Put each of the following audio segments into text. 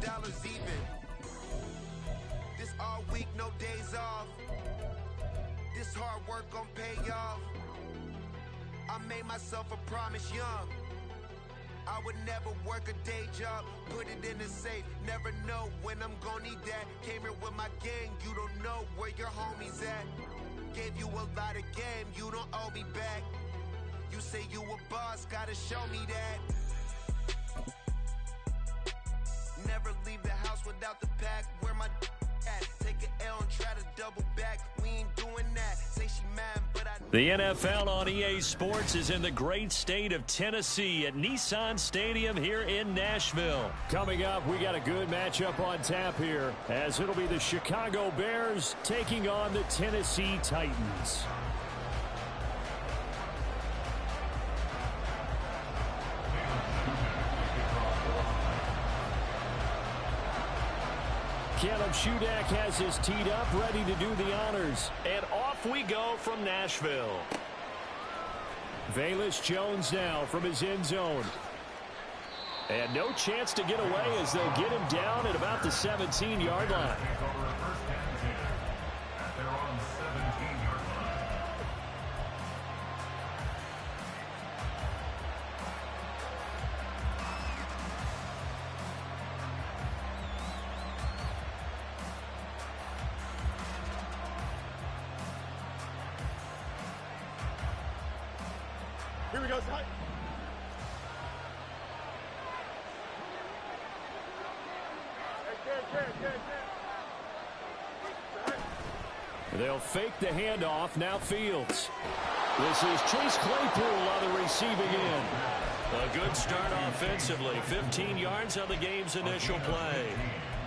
dollars even. This all week, no days off. This hard work gon' pay off. I made myself a promise young. I would never work a day job, put it in the safe. Never know when I'm gon' need that. Came here with my gang, you don't know where your homies at. Gave you a lot of game, you don't owe me back. You say you a boss, gotta show me that. Never leave the house without the pack. Where my at? Take an L and try to double back. We ain't doing that. Say she mad, but I... The NFL on EA Sports is in the great state of Tennessee at Nissan Stadium here in Nashville. Coming up, we got a good matchup on tap here, as it'll be the Chicago Bears taking on the Tennessee Titans. Caleb Shudak has his teed up, ready to do the honors. And off we go from Nashville. Velus Jones now from his end zone. And no chance to get away as they'll get him down at about the 17-yard line. Here we go, Ty. They'll fake the handoff. Now Fields. This is Chase Claypool on the receiving end. A good start offensively. 15 yards on the game's initial play.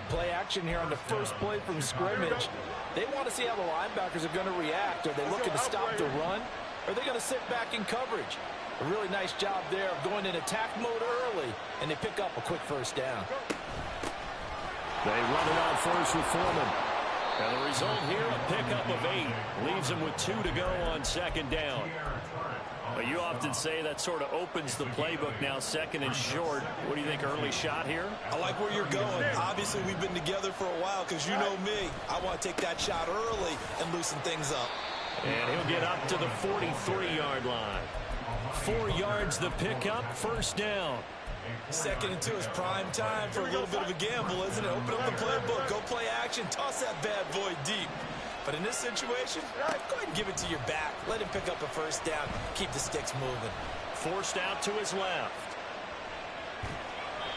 Play action here on the first play from scrimmage. They want to see how the linebackers are going to react. Are they looking to stop the run? Or are they going to sit back in coverage? A really nice job there of going in attack mode early, and they pick up a quick first down. They run it on first with Foreman. And the result here, a pickup of 8. Leaves them with 2 to go on second down. Well, you often say that sort of opens the playbook now, second and short. What do you think, early shot here? I like where you're going. Obviously, we've been together for a while because you know me. I want to take that shot early and loosen things up. And he'll get up to the 43-yard line. 4 yards the pickup, first down. 2nd and 2 is prime time for a little bit of a gamble, isn't it? Open up the playbook, go play action, toss that bad boy deep. But in this situation, go ahead and give it to your back. Let him pick up a first down, keep the sticks moving. Forced out to his left.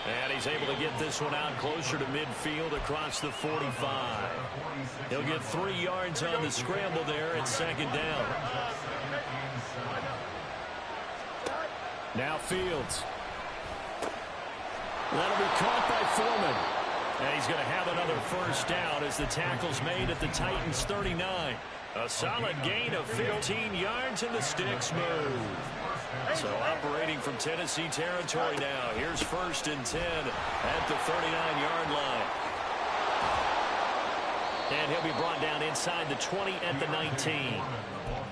And he's able to get this one out closer to midfield across the 45. He'll get 3 yards on the scramble there at second down. Now Fields. That'll be caught by Foreman. And he's going to have another first down as the tackle's made at the Titans' 39. A solid gain of 15 yards and the sticks move. So operating from Tennessee territory now. Here's 1st and 10 at the 39-yard line. And he'll be brought down inside the 20 at the 19.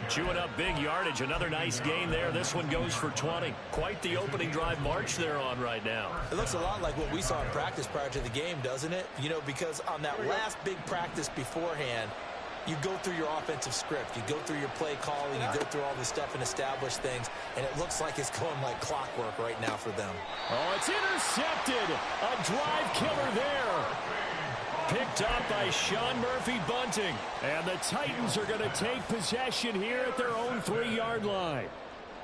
Chewing up big yardage. Another nice gain there. This one goes for 20. Quite the opening drive march they're on right now. It looks a lot like what we saw in practice prior to the game, doesn't it? You know, because on that last big practice beforehand, you go through your offensive script. You go through your play calling. You go through all this stuff and establish things. And it looks like it's going like clockwork right now for them. Oh, it's intercepted. A drive killer there. Picked up by Sean Murphy-Bunting. And the Titans are going to take possession here at their own 3-yard line.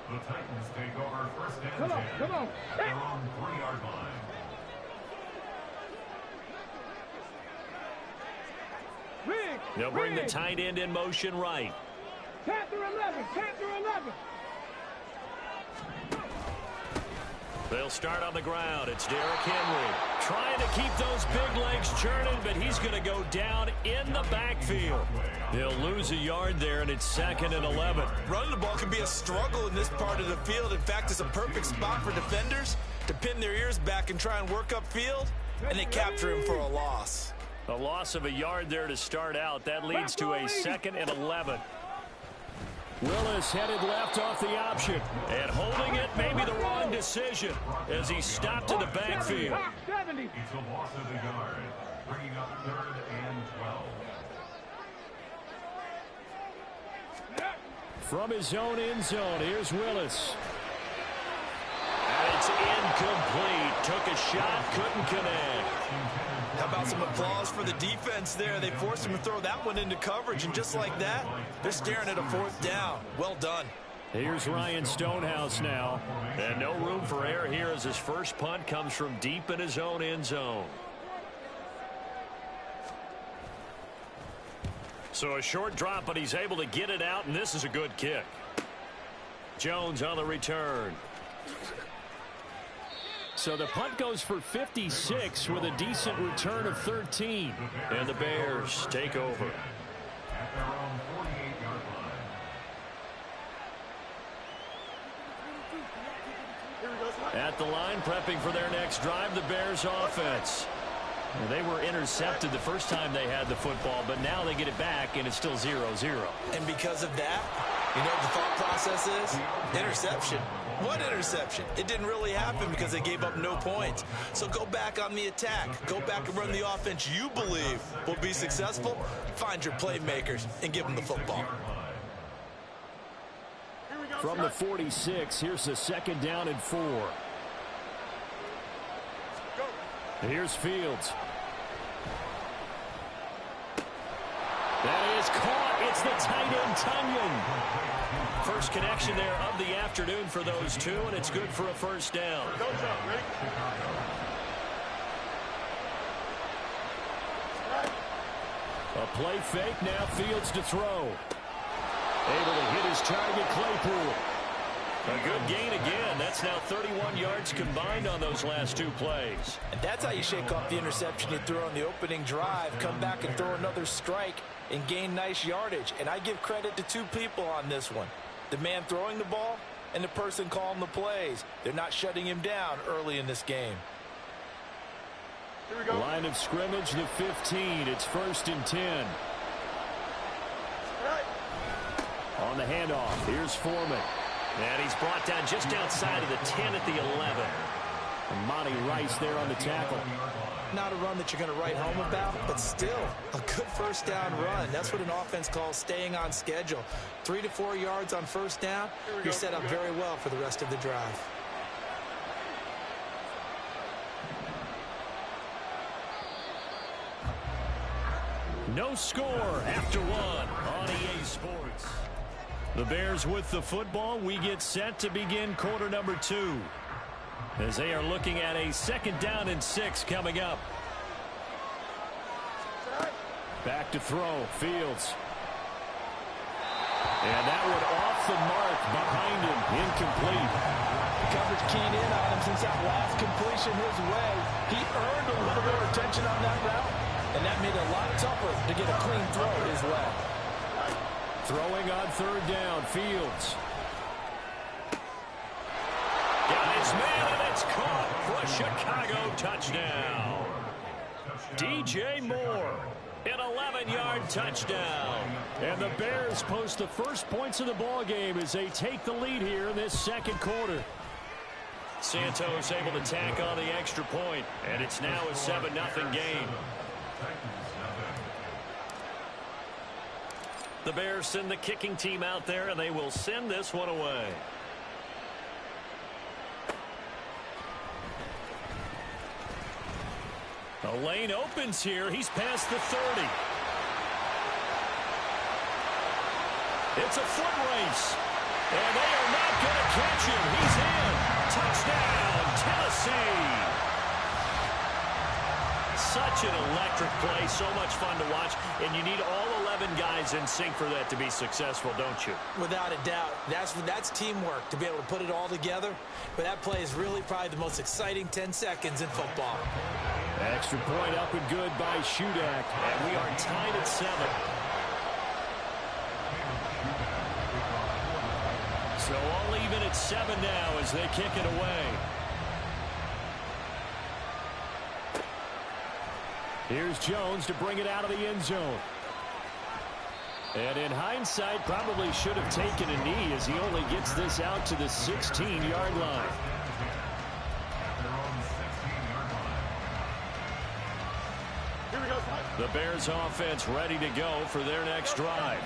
The Titans take over first and 10. Come on. Their own 3-yard line. They'll bring the tight end in motion right. 10 through 11. 10 through 11. They'll start on the ground. It's Derrick Henry trying to keep those big legs churning, but he's going to go down in the backfield. They'll lose a yard there, and it's 2nd and 11. Running the ball can be a struggle in this part of the field. In fact, it's a perfect spot for defenders to pin their ears back and try and work upfield, and they capture him for a loss. A loss of a yard there to start out. That leads to a 2nd and 11. Willis headed left off the option. And holding it may be the wrong decision as he stopped in the backfield. 70. It's a loss of a yard, bringing up 3rd and 12. From his own end zone, here's Willis. And it's incomplete. Took a shot, couldn't connect. How about some applause for the defense there? They forced him to throw that one into coverage, and just like that, they're staring at a 4th down. Well done. Here's Ryan Stonehouse now. And no room for error here as his first punt comes from deep in his own end zone. So a short drop, but he's able to get it out, and this is a good kick. Jones on the return. So the punt goes for 56 with a decent return of 13. And the Bears take over. At their own 48-yard line. At the line, prepping for their next drive, the Bears offense. Well, they were intercepted the first time they had the football, but now they get it back, and it's still 0-0. And because of that, you know what the thought process is? Interception. What interception? It didn't really happen because they gave up no points. So go back on the attack. Go back and run the offense you believe will be successful. Find your playmakers and give them the football. From the 46, here's the 2nd down and 4. Here's Fields. That is caught. It's the tight end, Tunyon. First connection there of the afternoon for those two, and it's good for a first down. A play fake, now Fields to throw. Able to hit his target, Claypool. A good gain again. That's now 31 yards combined on those last 2 plays. And that's how you shake off the interception you threw on the opening drive. Come back and throw another strike and gain nice yardage. And I give credit to 2 people on this one. The man throwing the ball and the person calling the plays. They're not shutting him down early in this game. Line of scrimmage, the 15. It's 1st and 10. On the handoff, here's Foreman. And he's brought down just outside of the 10 at the 11. And Monty Rice there on the tackle. Not a run that you're going to write home about, but still a good first down run. That's what an offense calls staying on schedule. 3 to 4 yards on first down, you're set up very well for the rest of the drive. No score after 1 on EA Sports. The Bears with the football. We get set to begin quarter number 2 as they are looking at a 2nd down and 6 coming up. Back to throw, Fields. And that one off the mark behind him, incomplete. Coverage keyed in on him since that last completion his way. He earned a little bit of attention on that route, and that made it a lot tougher to get a clean throw his way. Throwing on 3rd down, Fields. Got his man, and it's caught for a Chicago touchdown. DJ Moore, an 11-yard touchdown. And the Bears post the first points of the ball game as they take the lead here in this 2nd quarter. Santos able to tack on the extra point, and it's now a 7-0 game. The Bears send the kicking team out there, and they will send this one away. A lane opens here. He's past the 30. It's a foot race. And they are not going to catch him. He's in. Touchdown, Tennessee. Such an electric play, so much fun to watch, and you need all 11 guys in sync for that to be successful, don't you? Without a doubt. That's teamwork to be able to put it all together. But that play is really probably the most exciting 10 seconds in football. Extra point up and good by Shudak, and we are tied at 7. So all even at 7 now as they kick it away. Here's Jones to bring it out of the end zone. And in hindsight, probably should have taken a knee as he only gets this out to the 16-yard line. The Bears offense ready to go for their next drive.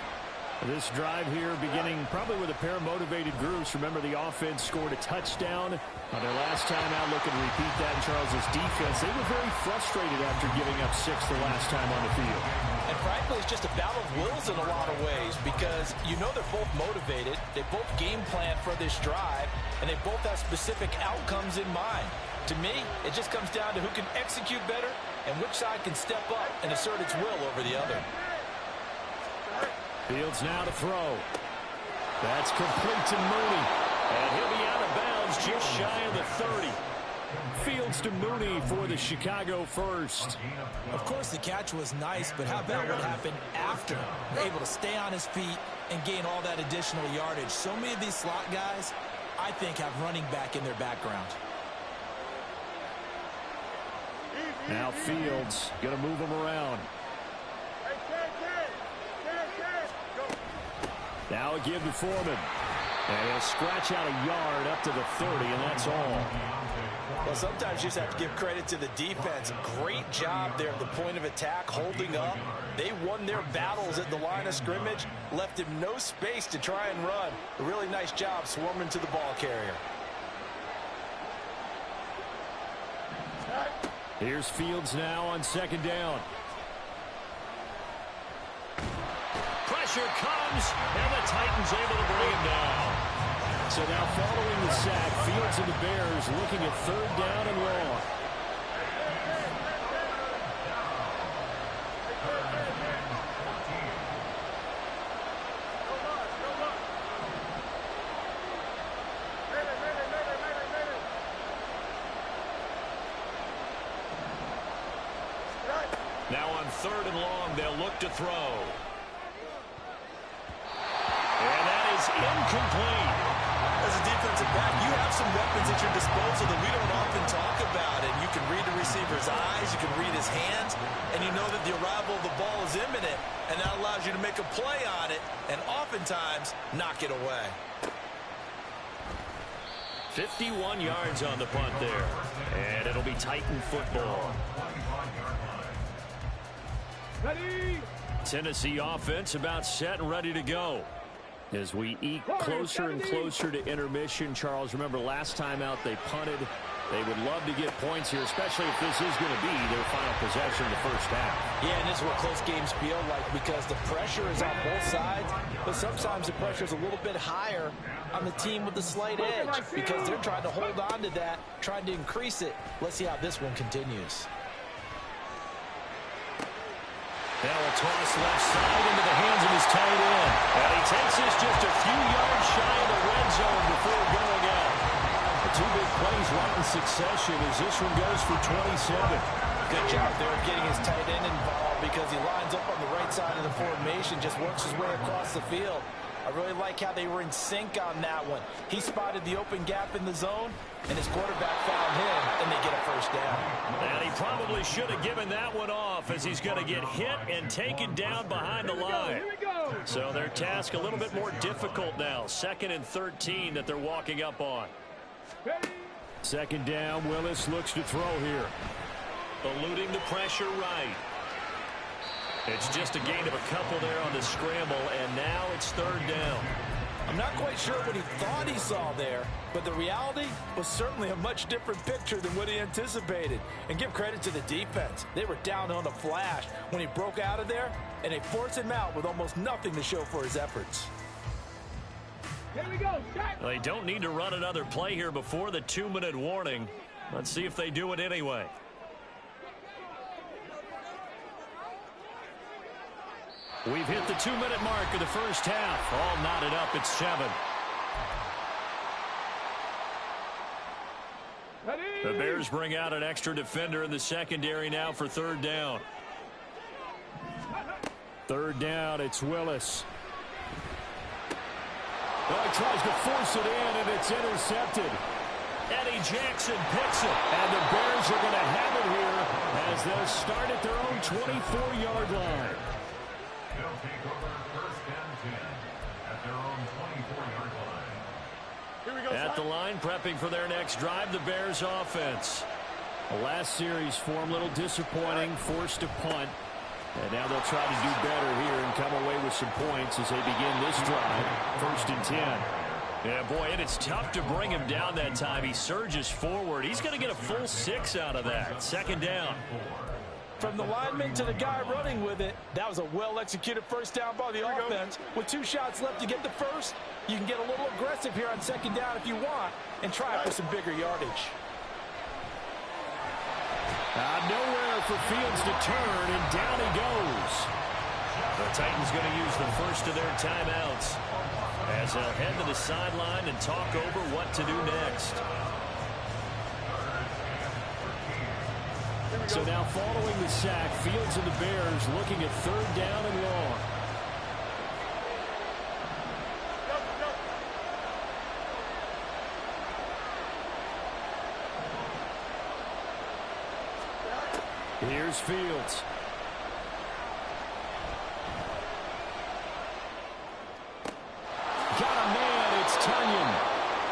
This drive here beginning probably with a pair of motivated groups. Remember, the offense scored a touchdown on their last time out. Looking to repeat that in Charles's defense. They were very frustrated after giving up 6 the last time on the field. And frankly, it's just a battle of wills in a lot of ways because you know they're both motivated. They both game plan for this drive, and they both have specific outcomes in mind. To me, it just comes down to who can execute better and which side can step up and assert its will over the other. Fields now to throw. That's complete to Mooney. And he'll be out of bounds just shy of the 30. Fields to Mooney for the Chicago first. Of course, the catch was nice, but how about what happened after? Able to stay on his feet and gain all that additional yardage. So many of these slot guys, I think, have running back in their background. Now Fields going to move him around. Now a give to Foreman. And he'll scratch out a yard up to the 30, and that's all. Well, sometimes you just have to give credit to the defense. Great job there at the point of attack, holding up. They won their battles at the line of scrimmage, left him no space to try and run. A really nice job swarming to the ball carrier. Here's Fields now on second down. Pressure comes, and the Titans able to bring him down. So now following the sack, Fields and the Bears looking at third down and long. Now on third and long, they'll look to throw. And that is incomplete. As a defensive back, you have some weapons at your disposal that we don't often talk about. And you can read the receiver's eyes, you can read his hands, and you know that the arrival of the ball is imminent, and that allows you to make a play on it and oftentimes knock it away. 51 yards on the punt there. And it'll be Titan football. Ready? Tennessee offense about set and ready to go. As we eke closer and closer to intermission, Charles, remember last time out they punted. They would love to get points here, especially if this is going to be their final possession in the first half. Yeah, and this is what close games feel like because the pressure is on both sides, but sometimes the pressure is a little bit higher on the team with the slight edge because they're trying to hold on to that, trying to increase it. Let's see how this one continues. Now a toss left side into the hands of his tight end. And he takes this just a few yards shy of the red zone before going out. The two big plays right in succession as this one goes for 27. Good job there of getting his tight end involved because he lines up on the right side of the formation, just works his way across the field. I really like how they were in sync on that one. He spotted the open gap in the zone, and his quarterback found him, and they get a first down. And he probably should have given that one off as he's going to get hit and taken down behind the line. So their task a little bit more difficult now. 2nd and 13 that they're walking up on. Second down, Willis looks to throw here. Eluding the pressure right. It's just a gain of a couple there on the scramble, and now it's third down. I'm not quite sure what he thought he saw there, but the reality was certainly a much different picture than what he anticipated. And give credit to the defense. They were down on the flash when he broke out of there, and they forced him out with almost nothing to show for his efforts. Here we go. They don't need to run another play here before the 2-minute warning. Let's see if they do it anyway. We've hit the 2-minute mark of the first half. All knotted up at 7. Ready? The Bears bring out an extra defender in the secondary now for third down. Third down, it's Willis. Oh, he tries to force it in, and it's intercepted. Eddie Jackson picks it. And the Bears are going to have it here as they'll start at their own 24-yard line. They'll take over 1st and 10 at their own 24-yard line. Here we go. At the line, prepping for their next drive, the Bears offense. The last series form, a little disappointing, forced to punt. And now they'll try to do better here and come away with some points as they begin this drive. 1st and 10. Yeah, boy, and it's tough to bring him down that time. He surges forward. He's going to get a full 6 out of that. 2nd down. From the lineman to the guy running with it, that was a well-executed first down by the offense. With 2 shots left to get the first, you can get a little aggressive here on 2nd down if you want and try for some bigger yardage. Nowhere for Fields to turn, and down he goes. The Titans going to use the first of their timeouts as they'll head to the sideline and talk over what to do next. So now following the sack, Fields and the Bears looking at 3rd down and long. Here's Fields. Got a man, it's Tunyon.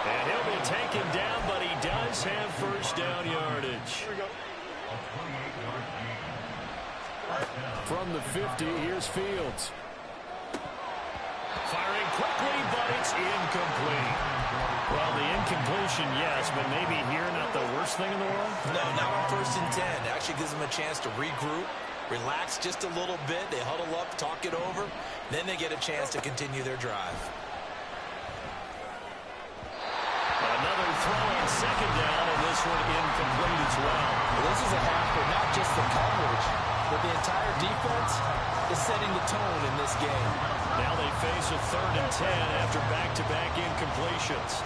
And he'll be taken down, but he does have first down yardage. From the 50, here's Fields. Firing quickly, but it's incomplete. Well, the incompletion, yes, but maybe here not the worst thing in the world? No, not on 1st and 10. It actually gives them a chance to regroup, relax just a little bit. They huddle up, talk it over. Then they get a chance to continue their drive. Another throw on 2nd down, and this one incomplete as well. This is a half for not just the coverage, but the entire defense is setting the tone in this game. Now they face a 3rd and 10 after back-to-back incompletions.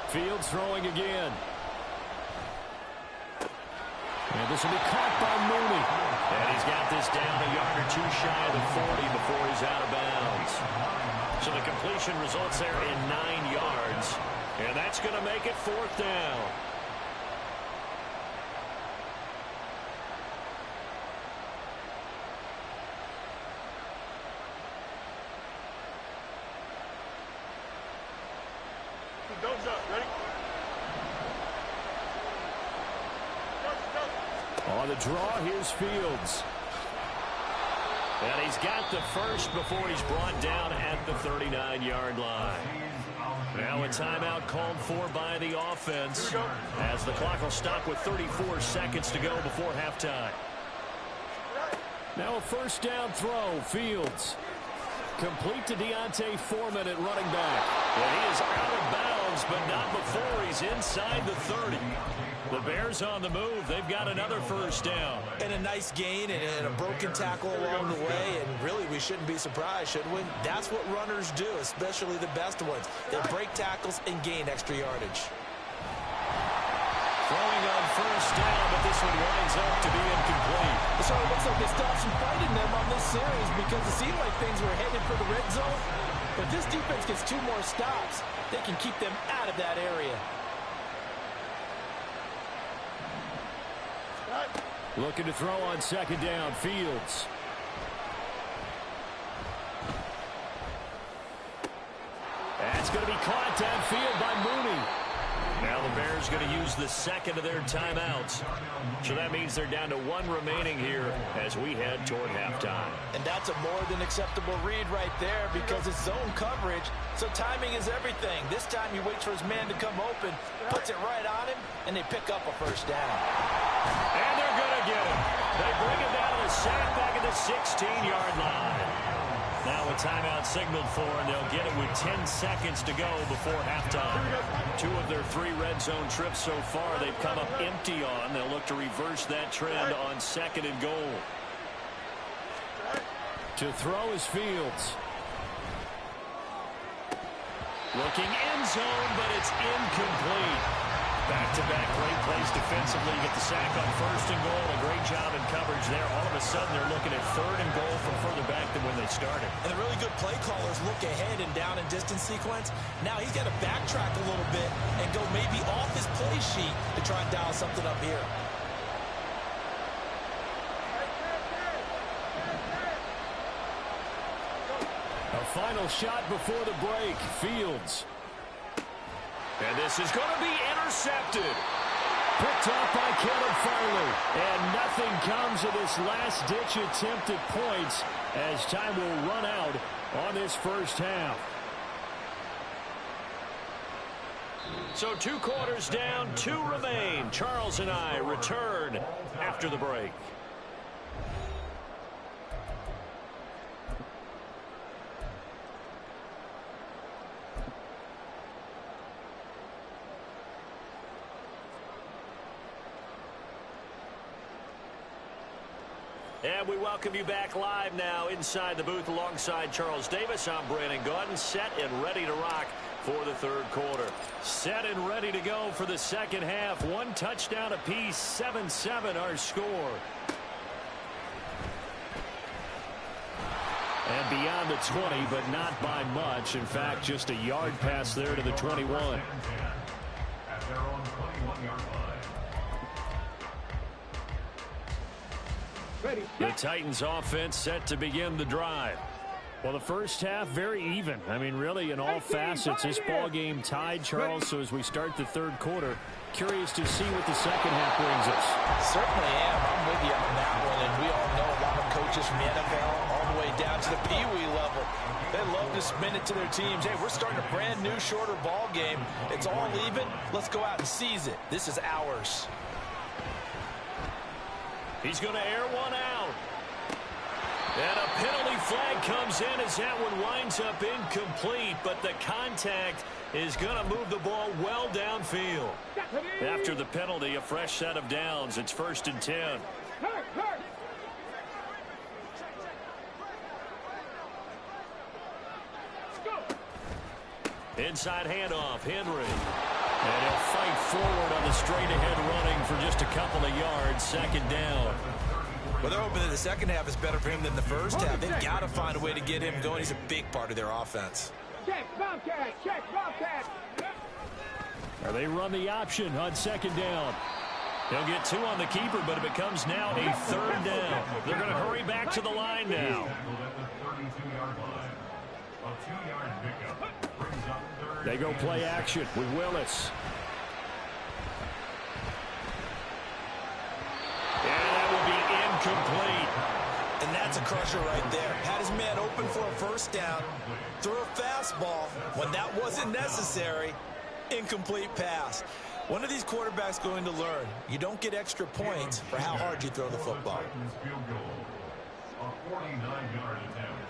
Fields throwing again. And this will be caught by Mooney. And he's got this down a yard or 2 shy of the 40 before he's out of bounds. So the completion results there in 9 yards. And that's going to make it 4th down. Ready? On the draw, here's Fields. And he's got the first before he's brought down at the 39-yard line. Now a timeout called for by the offense as the clock will stop with 34 seconds to go before halftime. Now a 1st down throw, Fields. Complete to Deontay Foreman at running back. Well, he is out of bounds, but not before he's inside the 30. The Bears on the move. They've got another first down. And a nice gain and a broken tackle along the way. And really, we shouldn't be surprised, should we? That's what runners do, especially the best ones. They break tackles and gain extra yardage. Throwing on first down, but this one winds up to be incomplete. So it looks like they stopped some fight in them on this series because it seemed like things were headed for the red zone. But this defense gets 2 more stops. They can keep them out of that area. Looking to throw on 2nd down, Fields. That's going to be caught downfield by Mooney. Now the Bears going to use the 2nd of their timeouts. So that means they're down to 1 remaining here as we head toward halftime. And that's a more than acceptable read right there because it's zone coverage, so timing is everything. This time he waits for his man to come open, puts it right on him, and they pick up a first down. And they're going to get him. They bring him down to the sack back at the 16-yard line. Now a timeout signaled for, and they'll get it with 10 seconds to go before halftime. 2 of their 3 red zone trips so far they've come up empty on. They'll look to reverse that trend on 2nd and goal. To throw is Fields. Looking end zone, but it's incomplete. Back-to-back great plays defensively. Get the sack on 1st and goal. A great job in coverage there. All of a sudden, they're looking at 3rd and goal from further back than when they started. And the really good play callers look ahead and down and distance sequence. Now he's got to backtrack a little bit and go maybe off his play sheet to try and dial something up here. A final shot before the break. Fields. And this is going to be intercepted. Picked off by Caleb Farley. And nothing comes of this last-ditch attempt at points as time will run out on this first half. So 2 quarters down, 2 remain. Charles and I return after the break. And we welcome you back live now inside the booth alongside Charles Davis. I'm Brandon Gaudin, set and ready to rock for the third quarter. Set and ready to go for the second half. 1 touchdown apiece, 7-7 our score. And beyond the 20, but not by much. In fact, just a yard pass there to the 21. At their own 21-yard line. The Titans offense set to begin the drive. Well, the first half, very even. I mean, really, in all facets, this ball game tied, Charles. So as we start the third quarter, curious to see what the second half brings us. Certainly am. I'm with you on that one. And we all know a lot of coaches from the NFL all the way down to the Pee-wee level. They love to spin it to their teams. Hey, we're starting a brand new, shorter ball game. It's all even. Let's go out and seize it. This is ours. He's going to air one out. And a penalty flag comes in as that one winds up incomplete, but the contact is going to move the ball well downfield. After the penalty, a fresh set of downs. It's 1st and 10. Inside handoff, Henry. And he'll fight forward on the straight-ahead running for just a couple of yards. 2nd down. Well, they're hoping that the second half is better for him than the first half. They've got to find a way to get him going. He's a big part of their offense. Check, Bobcat, check, Bobcat. Or they run the option on 2nd down. He'll get 2 on the keeper, but it becomes now a 3rd down. They're going to hurry back to the line now. They go play action with Willis. And that will be incomplete. And that's a crusher right there. Had his man open for a first down. Threw a fastball when that wasn't necessary. Incomplete pass. One of these quarterbacks going to learn. You don't get extra points for how hard you throw the football. A 49-yard attempt.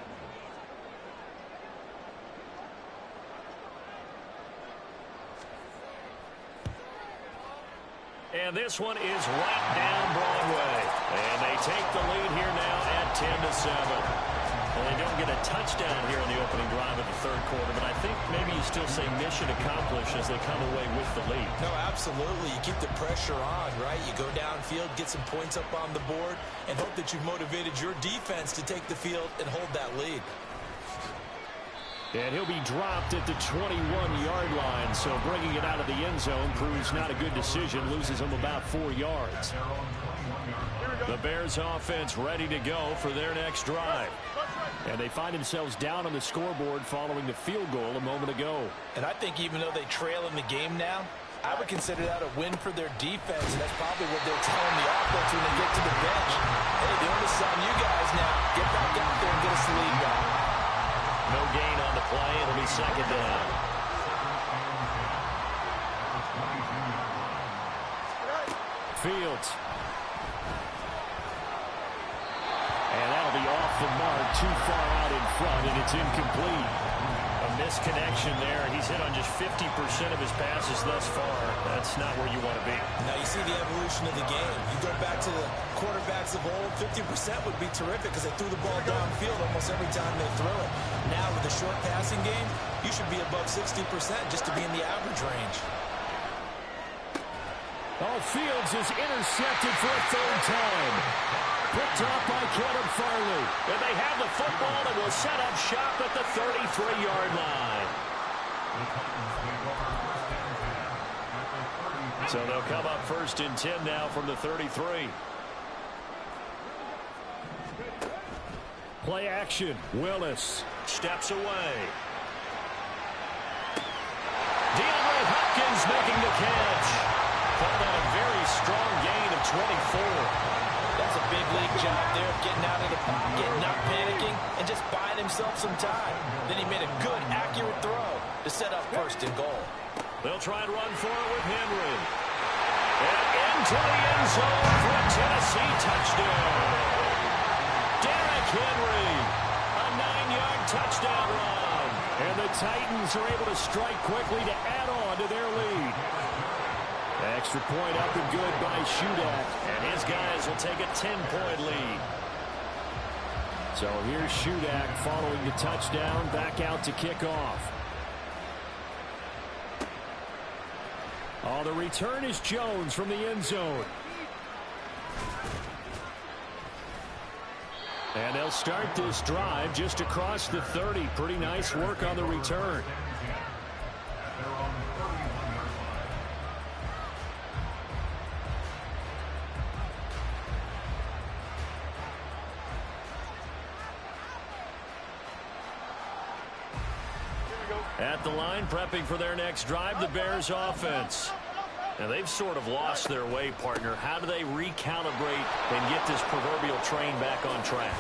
And this one is right down Broadway. And they take the lead here now at 10-7. Well, they don't get a touchdown here in the opening drive of the third quarter, but I think maybe you still say mission accomplished as they come away with the lead. No, absolutely. You keep the pressure on, right? You go downfield, get some points up on the board, and hope that you've motivated your defense to take the field and hold that lead. And he'll be dropped at the 21-yard line, so bringing it out of the end zone proves not a good decision, loses him about 4 yards. The Bears offense ready to go for their next drive. And they find themselves down on the scoreboard following the field goal a moment ago. And I think even though they trail in the game now, I would consider that a win for their defense, and that's probably what they're telling the offense when they get to the bench. Hey, the onus is on you guys now. Get back out there and get us the lead back. No gain on the play. It'll be 2nd down. Fields. And that'll be off the mark, too far out in front, and it's incomplete. A misconnection there. He's hit on just 50% of his passes thus far. That's not where you want to be. Now you see the evolution of the game. You go back to the quarterbacks of old, 50% would be terrific because they threw the ball downfield almost every time they throw it. Now with the short passing game, you should be above 60% just to be in the average range. Oh, Fields is intercepted for a 3rd time. Picked off by Caleb Farley. And they have the football and will set up shop at the 33-yard line. So they'll come up 1st and 10 now from the 33. Play action. Willis. steps away. DeAndre Hopkins making the catch. Called on a very strong gain of 24. That's a big league job there of getting out of the pocket, not panicking, and just buying himself some time. Then he made a good, accurate throw to set up first and goal. They'll try and run for it with Henry. And into the end zone for a Tennessee touchdown. Derrick Henry, a 9-yard touchdown run. And the Titans are able to strike quickly to add on to their lead. Extra point up and good by Shudak. And his guys will take a 10-point lead. So here's Shudak following the touchdown, back out to kick off. Oh, the return is Jones from the end zone. And they'll start this drive just across the 30. Pretty nice work on the return. At the line, prepping for their next drive, the Bears offense. Now, they've sort of lost their way, partner. How do they recalibrate and get this proverbial train back on track?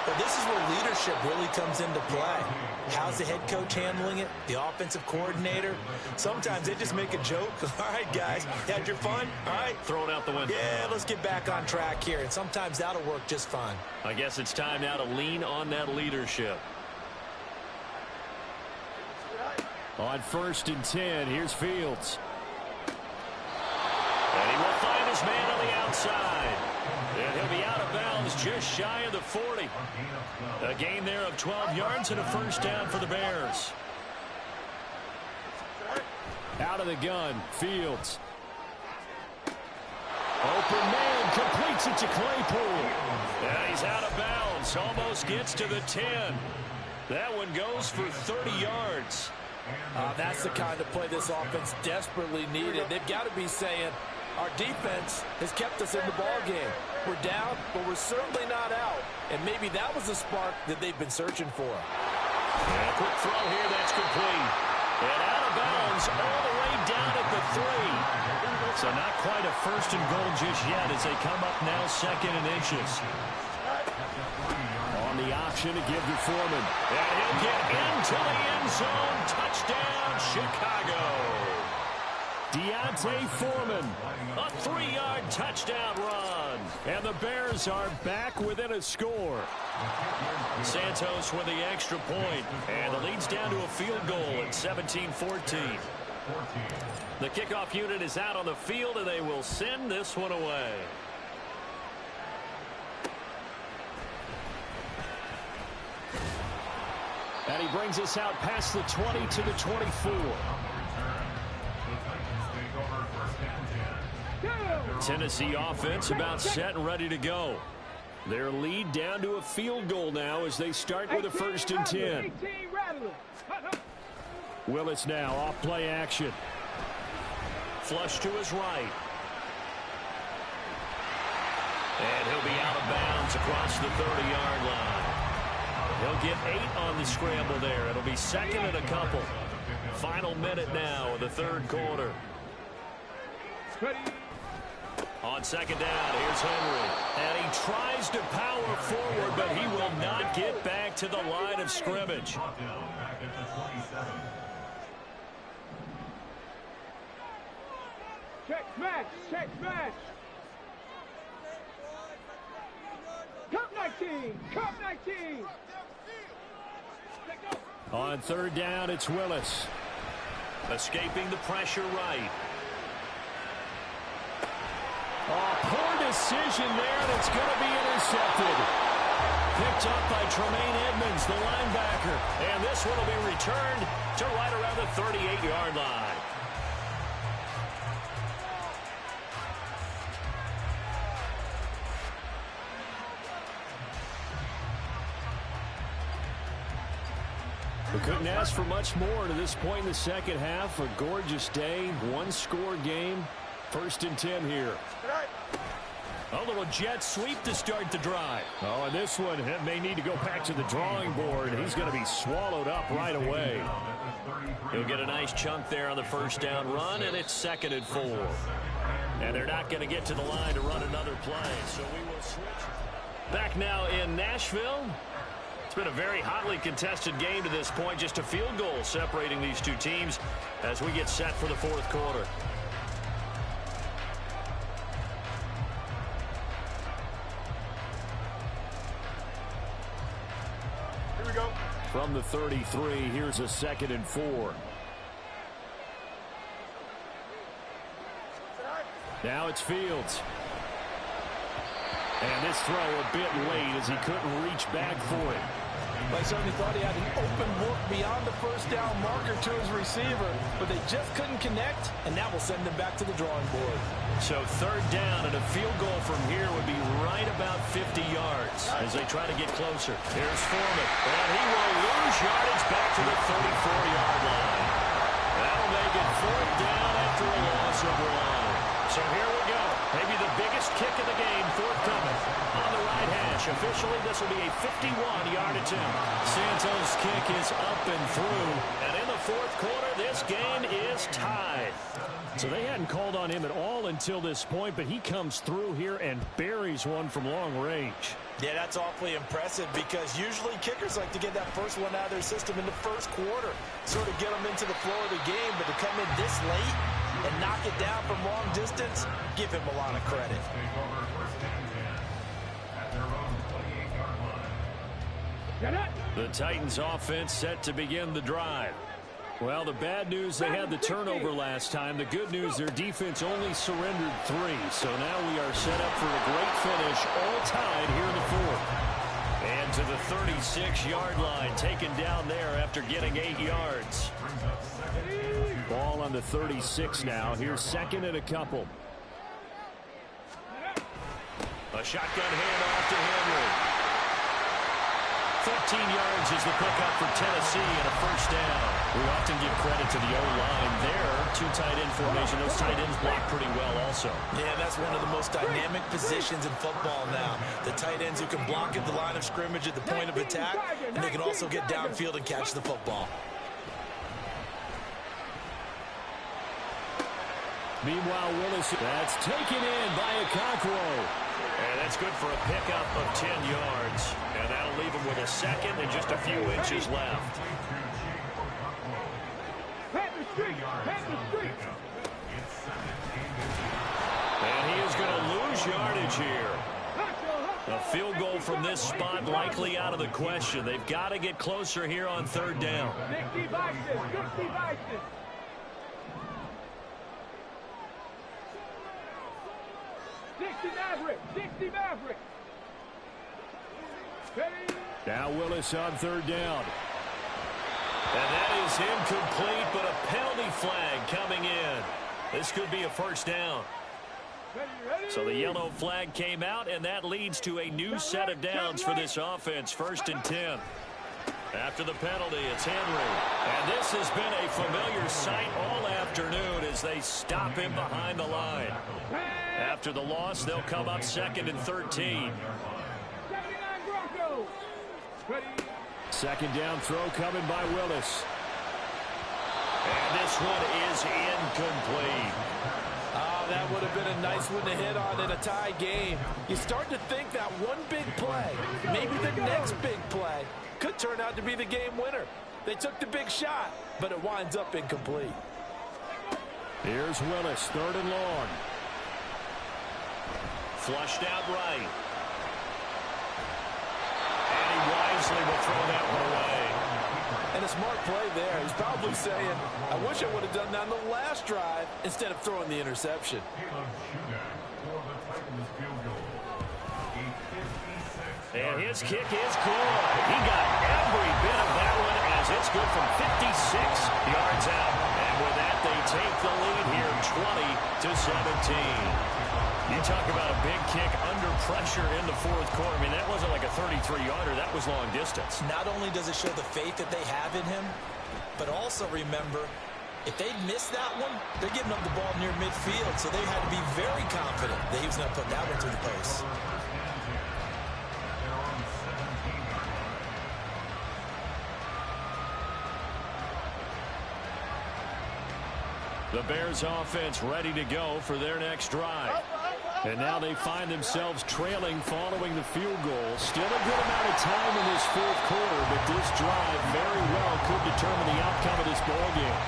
Well, this is where leadership really comes into play. How's the head coach handling it? The offensive coordinator? Sometimes they just make a joke. All right, guys, had your fun? All right. Throw it out the window. Yeah, let's get back on track here. And sometimes that'll work just fine. I guess it's time now to lean on that leadership. On 1st and 10, here's Fields. And he will find his man on the outside. And he'll be out of bounds just shy of the 40. A gain there of 12 yards and a first down for the Bears. Out of the gun, Fields. Open man, completes it to Claypool. Yeah, he's out of bounds. Almost gets to the 10. That one goes for 30 yards. That's the kind of play this offense desperately needed. They've got to be saying, our defense has kept us in the ball game. We're down, but we're certainly not out. And maybe that was the spark that they've been searching for. And a quick throw here, that's complete. And out of bounds all the way down at the 3. So not quite a first and goal just yet as they come up now 2nd and inches. On the option to give to Foreman. And he'll get into the end zone. Touchdown, Chicago. Deontay Foreman. A 3-yard touchdown run. And the Bears are back within a score. Santos with the extra point. And the lead's down to a field goal at 17-14. The kickoff unit is out on the field, and they will send this one away. And he brings us out past the 20 to the 24. Tennessee offense about set and ready to go. Their lead down to a field goal now as they start with a 1st and 10. Willis now off play action. Flush to his right. And he'll be out of bounds across the 30-yard line. He'll get 8 on the scramble there. It'll be 2nd and a couple. Final minute now of the 3rd quarter. On 2nd down, here's Henry. And he tries to power forward, but he will not get back to the line of scrimmage. Check smash, check smash. Cup 19, Cup 19. On 3rd down, it's Willis. Escaping the pressure right. Oh, poor decision there, and it's going to be intercepted. Picked up by Tremaine Edmonds, the linebacker. And this one will be returned to right around the 38-yard line. We couldn't ask for much more to this point in the second half. A gorgeous day, one-score game. 1st and 10 here. A little jet sweep to start the drive. Oh, and this one may need to go back to the drawing board. He's going to be swallowed up right away. He'll get a nice chunk there on the first down run, and it's 2nd and 4. And they're not going to get to the line to run another play, so we will switch. Back now in Nashville. It's been a very hotly contested game to this point. Just a field goal separating these two teams as we get set for the 4th quarter. Here we go. From the 33, here's a 2nd and 4. Now it's Fields. And this throw a bit late as he couldn't reach back for it. I certainly thought he had an open look beyond the first down marker to his receiver, but they just couldn't connect, and that will send them back to the drawing board. So 3rd down, and a field goal from here would be right about 50 yards as they try to get closer. Here's Foreman, and he will lose yardage back to the 34-yard line. That'll make it 4th down after a loss of 1. So here we go. Maybe the biggest kick of the game forthcoming on the right hash. Officially, this will be a 51-yard attempt. Santos' kick is up and through. And in the 4th quarter, this game is tied. So they hadn't called on him at all until this point, but he comes through here and buries one from long range. Yeah, that's awfully impressive because usually kickers like to get that first one out of their system in the 1st quarter, sort of get them into the flow of the game, but to come in this late and knock it down from long distance, give him a lot of credit. The Titans offense set to begin the drive. Well, the bad news, they had the turnover last time. The good news, their defense only surrendered 3. So now we are set up for a great finish, all tied here in the 4th. And to the 36-yard line, taken down there after getting 8 yards. Ball on the 36 now. Here's 2nd and a couple. A shotgun handoff to Henry. 13 yards is the pickup for Tennessee and a 1st down. We often give credit to the O-line there. 2 tight end formation. Those tight ends block pretty well also. Yeah, that's one of the most dynamic positions in football now. The tight ends who can block at the line of scrimmage at the point of attack, and they can also get downfield and catch the football. Meanwhile, Willis, that's taken in by Okonkwo. And that's good for a pickup of 10 yards. And that'll leave him with a 2nd and just a few inches left. And he is going to lose yardage here. A field goal from this spot likely out of the question. They've got to get closer here on 3rd down. 60 Maverick. Now Willis on 3rd down. And that is incomplete, but a penalty flag coming in. This could be a 1st down. So the yellow flag came out, and that leads to a new set of downs for this offense. 1st and 10. After the penalty, it's Henry. And this has been a familiar sight all afternoon as they stop him behind the line. After the loss, they'll come up 2nd and 13. 2nd down throw coming by Willis. And this one is incomplete. That would have been a nice one to hit on in a tie game. You start to think that one big play, maybe the next big play, could turn out to be the game winner. They took the big shot, but it winds up incomplete. Here's Willis, 3rd and long. Flushed out right. And he wisely will throw that one away. And a smart play there. He's probably saying, I wish I would have done that on the last drive instead of throwing the interception. And his kick is good. He got every bit of that one as it's good from 56 yards out. And with that, they take the lead here 20-17. You talk about a big kick under pressure in the 4th quarter. I mean, that wasn't like a 33-yarder. That was long distance. Not only does it show the faith that they have in him, but also remember, If they'd missed that one, they're giving up the ball near midfield, so they had to be very confident that he was going to put that one through the post. The Bears offense ready to go for their next drive. And now they find themselves trailing following the field goal. Still a good amount of time in this fourth quarter, but this drive very well could determine the outcome of this ball game.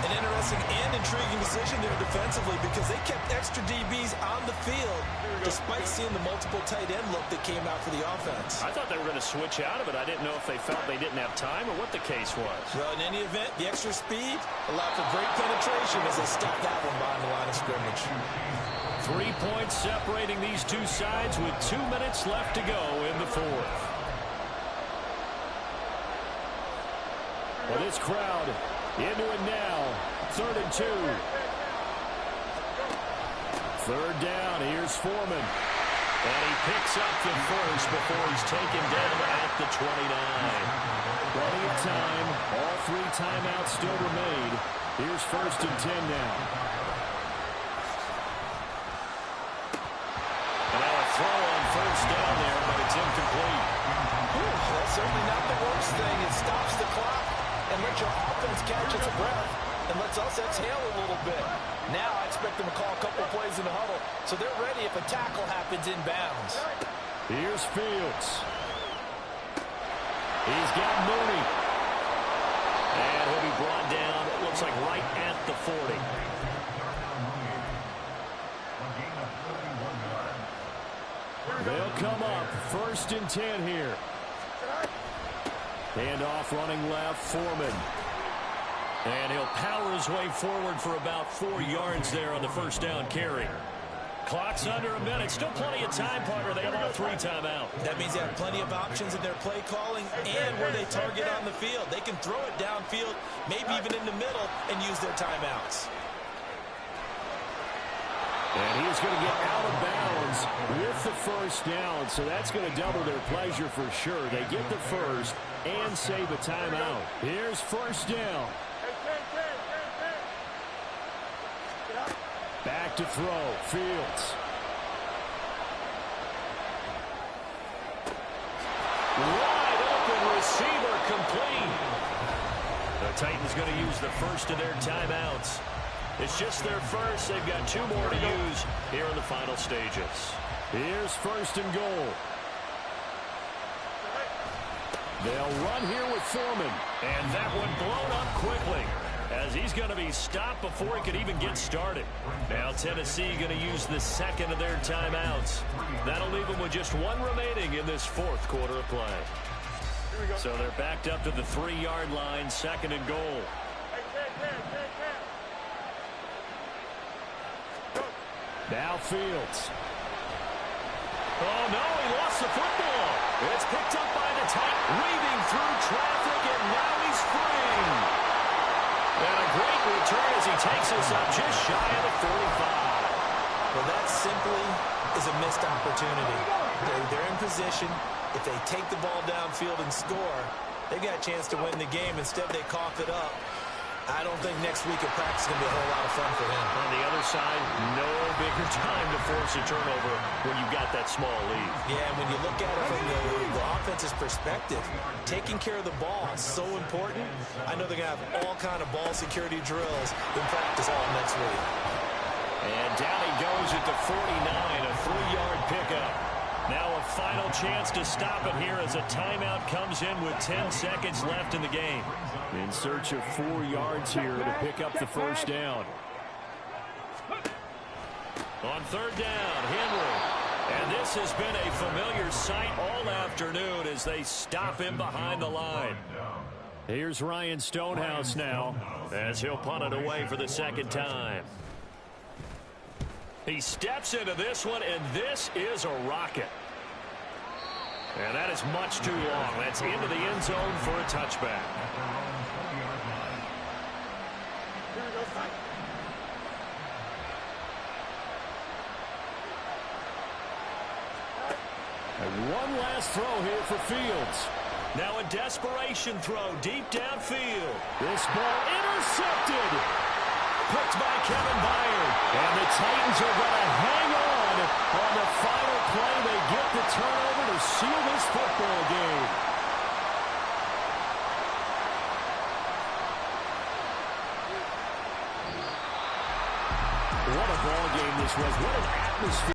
An interesting and intriguing decision there defensively because they kept extra DBs on the field despite seeing the multiple tight end look that came out for the offense. I thought they were going to switch out of it. I didn't know if they felt they didn't have time or what the case was. Well, in any event, the extra speed allowed for great penetration as they stopped that one behind the line of scrimmage. 3 points separating these two sides with 2 minutes left to go in the fourth. Well, this crowd into it now. 3rd and 2. 3rd down. Here's Foreman. And he picks up the first before he's taken down at the 29. Plenty of time. All 3 timeouts still remain. Here's 1st and 10 now. And now a throw on 1st down there, but it's incomplete. That's certainly not the worst thing. It stops the clock and lets your offense catch its breath and lets us exhale a little bit. Now I expect them to call a couple plays in the huddle, so they're ready if a tackle happens inbounds. Here's Fields. He's got Mooney. And he'll be brought down, it looks like right at the 40. They'll come up. 1st and 10 here. Handoff running left, Foreman. And he'll power his way forward for about 4 yards there on the 1st down carry. Clock's under a minute. Still plenty of time, partner. They have all 3 timeouts. That means they have plenty of options in their play calling and where they target on the field. They can throw it downfield, maybe even in the middle, and use their timeouts. And he's going to get out of bounds with the 1st down, so that's going to double their pleasure for sure. They get the first and save a timeout. Here's 1st down. Back to throw. Fields. Wide open receiver complete. The Titans going to use the first of their timeouts. It's just their first. They've got 2 more to use here in the final stages. Here's 1st and goal. They'll run here with Foreman. And that one blown up quickly as he's going to be stopped before he could even get started. Now Tennessee going to use the 2nd of their timeouts. That'll leave them with just 1 remaining in this 4th quarter of play. So they're backed up to the 3-yard line, 2nd and goal. Now Fields. Oh, no, he lost the football. It's picked up by the Titans, weaving through traffic, and now he's free. And a great return as he takes us up just shy of the 45. Well, that simply is a missed opportunity. They're in position. If they take the ball downfield and score, they've got a chance to win the game. Instead, they cough it up. I don't think next week at practice is going to be a whole lot of fun for him. On the other side, no bigger time to force a turnover when you've got that small lead. Yeah, and when you look at it from the offense's perspective, taking care of the ball is so important. I know they're going to have all kind of ball security drills in practice all next week. And down he goes at the 49, a 3-yard pickup. Now a final chance to stop it here as a timeout comes in with 10 seconds left in the game. In search of 4 yards here to pick up the 1st down. On 3rd down, Henry. And this has been a familiar sight all afternoon as they stop him behind the line. Here's Ryan Stonehouse now as he'll punt it away for the 2nd time. He steps into this one, and this is a rocket. And that is much too long. That's into the end zone for a touchback. And one last throw here for Fields. Now a desperation throw deep downfield. This ball intercepted. Picked by Kevin Byard. And the Titans are going to hang on the final play. They get the turnover to seal this football game. What a ball game this was. What an atmosphere.